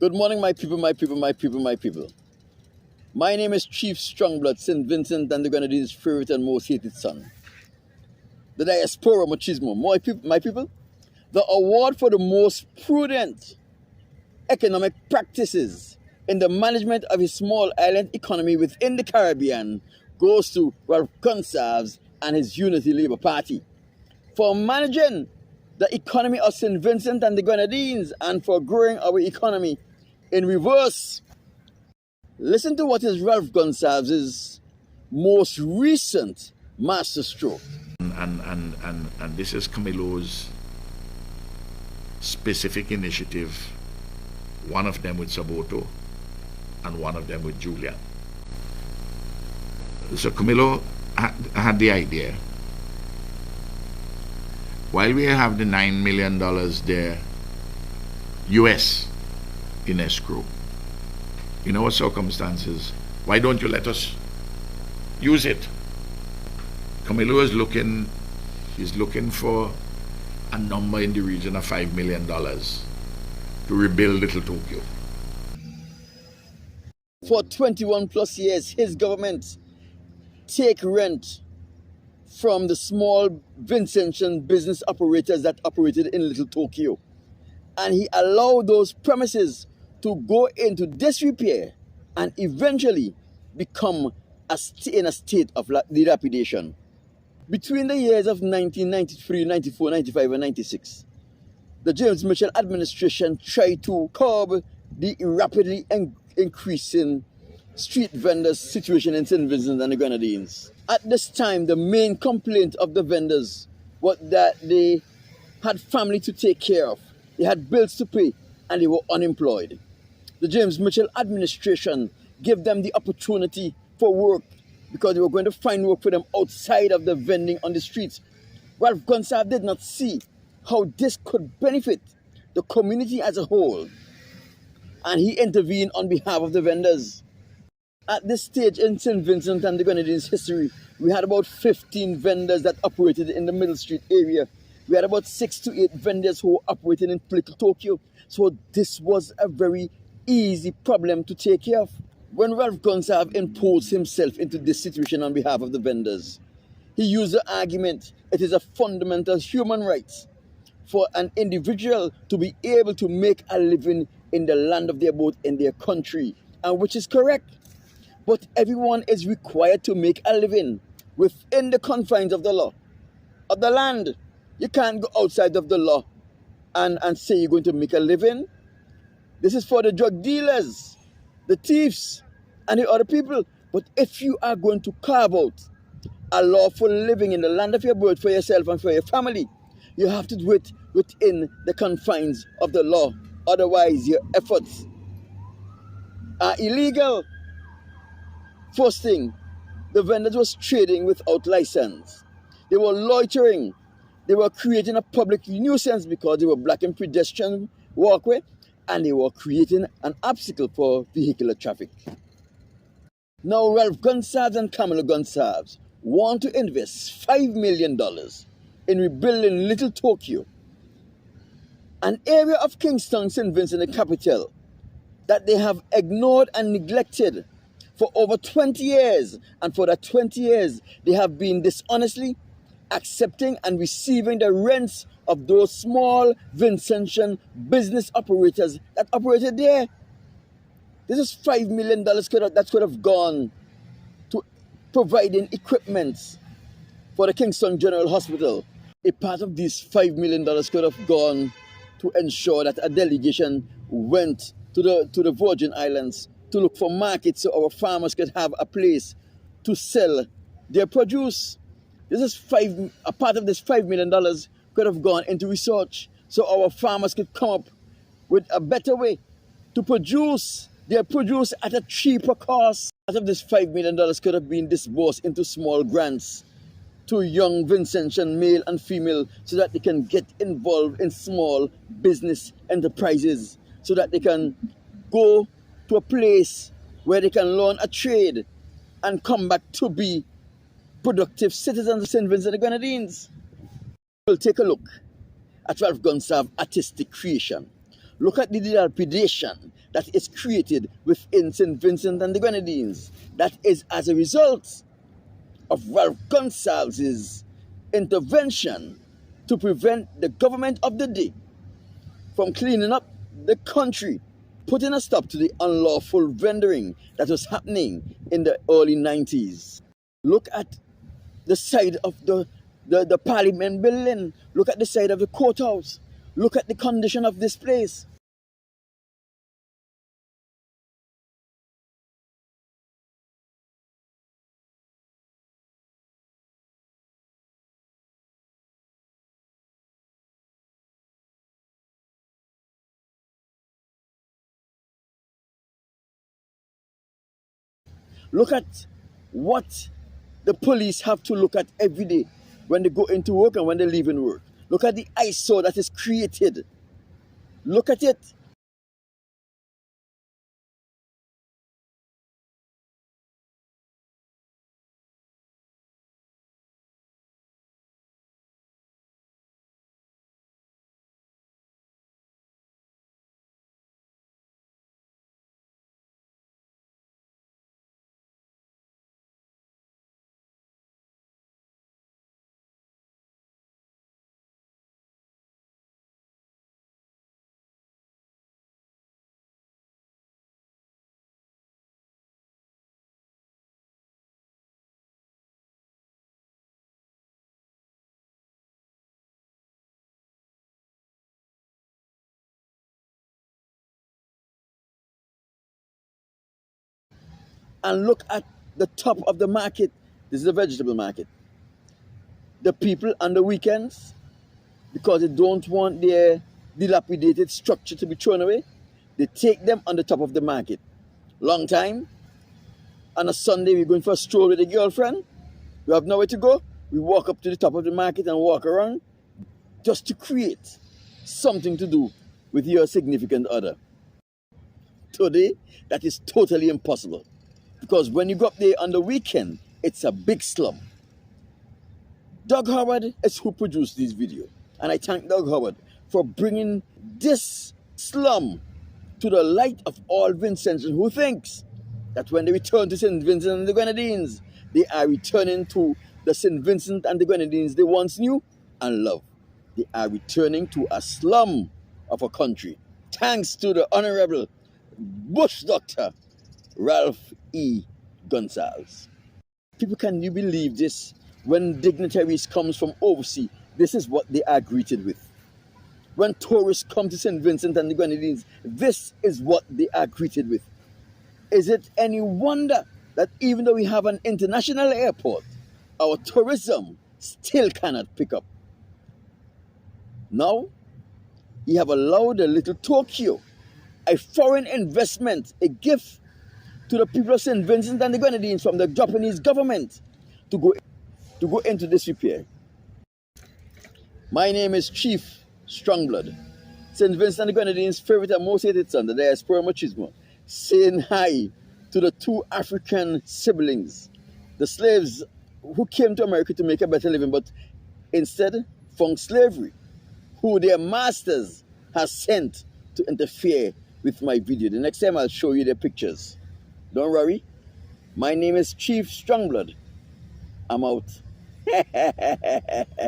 Good morning, my people, my people, my people, my people. My name is Chief Strongblood, St. Vincent and the Grenadines' favorite and most hated son. The diaspora machismo. My people, the award for the most prudent economic practices in the management of a small island economy within the Caribbean goes to Ralph Gonsalves and his Unity Labour Party for managing the economy of St. Vincent and the Grenadines and for growing our economy in reverse. Listen to what is Ralph Gonsalves' most recent masterstroke. And this is Camilo's specific initiative, one of them with Saboto and one of them with Julia. So Camilo had the idea. While we have the $9 million there, US, in escrow, in our circumstances, why don't you let us use it? Camilo is looking for a number in the region of $5 million to rebuild Little Tokyo. For 21 plus years, his government take rent from the small Vincentian business operators that operated in Little Tokyo. And he allowed those premises to go into disrepair and eventually become in a state of dilapidation. Between the years of 1993, 94, 95, and 96, the James Mitchell administration tried to curb the rapidly increasing street vendors situation in St. Vincent and the Grenadines. At this time, the main complaint of the vendors was that they had family to take care of, they had bills to pay, and they were unemployed. The James Mitchell administration gave them the opportunity for work because they were going to find work for them outside of the vending on the streets. Ralph Gonsalves did not see how this could benefit the community as a whole, and he intervened on behalf of the vendors. At this stage in St. Vincent and the Grenadines history, we had about 15 vendors that operated in the Middle Street area. We had about 6 to 8 vendors who operated in Little Tokyo. So this was a very easy problem to take care of. When Ralph Gonsalves imposed himself into this situation on behalf of the vendors, he used the argument it is a fundamental human right for an individual to be able to make a living in the land of their birth in their country, and which is correct. But everyone is required to make a living within the confines of the law, of the land. You can't go outside of the law and say you're going to make a living. This is for the drug dealers, the thieves, and the other people. But if you are going to carve out a lawful living in the land of your birth for yourself and for your family, you have to do it within the confines of the law. Otherwise, your efforts are illegal. First thing, the vendors was trading without license. They were loitering. They were creating a public nuisance because they were blocking pedestrian walkway, and they were creating an obstacle for vehicular traffic. Now, Ralph Gonsalves and Camilo Gonsalves want to invest $5 million in rebuilding Little Tokyo, an area of Kingstown, St. Vincent, the capital, that they have ignored and neglected for over 20 years. And for that 20 years, they have been dishonestly accepting and receiving the rents of those small Vincentian business operators that operated there. This is $5 million that could have gone to providing equipment for the Kingstown General Hospital. A part of these $5 million could have gone to ensure that a delegation went to the Virgin Islands to look for markets so our farmers could have a place to sell their produce. A part of this $5 million could have gone into research so our farmers could come up with a better way to produce their produce at a cheaper cost. Part of this $5 million could have been disbursed into small grants to young Vincentian male and female so that they can get involved in small business enterprises, so that they can go to a place where they can learn a trade and come back to be productive citizens of St. Vincent and the Grenadines. We'll take a look at Ralph Gonsalves' artistic creation. Look at the dilapidation that is created within St. Vincent and the Grenadines. That is as a result of Ralph Gonsalves' intervention to prevent the government of the day from cleaning up the country, putting a stop to the unlawful vendoring that was happening in the early 90s. Look at the side of the Parliament building. Look at the side of the courthouse. Look at the condition of this place. Look at what the police have to look at every day when they go into work and when they leave in work. Look at the eyesore that is created. Look at it. And look at the top of the market. This is a vegetable market. The people on the weekends, because they don't want their dilapidated structure to be thrown away, they take them on the top of the market. Long time, on a Sunday, we're going for a stroll with a girlfriend. We have nowhere to go. We walk up to the top of the market and walk around just to create something to do with your significant other. Today, that is totally impossible. Because when you go up there on the weekend, it's a big slum. Doug Howard is who produced this video. And I thank Doug Howard for bringing this slum to the light of all Vincentians who thinks that when they return to St. Vincent and the Grenadines, they are returning to the St. Vincent and the Grenadines they once knew and loved. They are returning to a slum of a country. Thanks to the Honorable Bush Doctor Ralph E. Gonsalves. People, can you believe this? When dignitaries come from overseas, this is what they are greeted with. When tourists come to St. Vincent and the Grenadines, this is what they are greeted with. Is it any wonder that even though we have an international airport, our tourism still cannot pick up? Now, you have allowed a little Tokyo, a foreign investment, a gift to the people of St. Vincent and the Grenadines from the Japanese government to go into this repair. My name is Chief Strongblood, St. Vincent and the Grenadines' favorite and most hated son, the diaspora machismo, saying hi to the two African siblings, the slaves who came to America to make a better living, but instead found slavery, who their masters has sent to interfere with my video. The next time I'll show you their pictures. Don't worry. My name is Chief Strongblood. I'm out.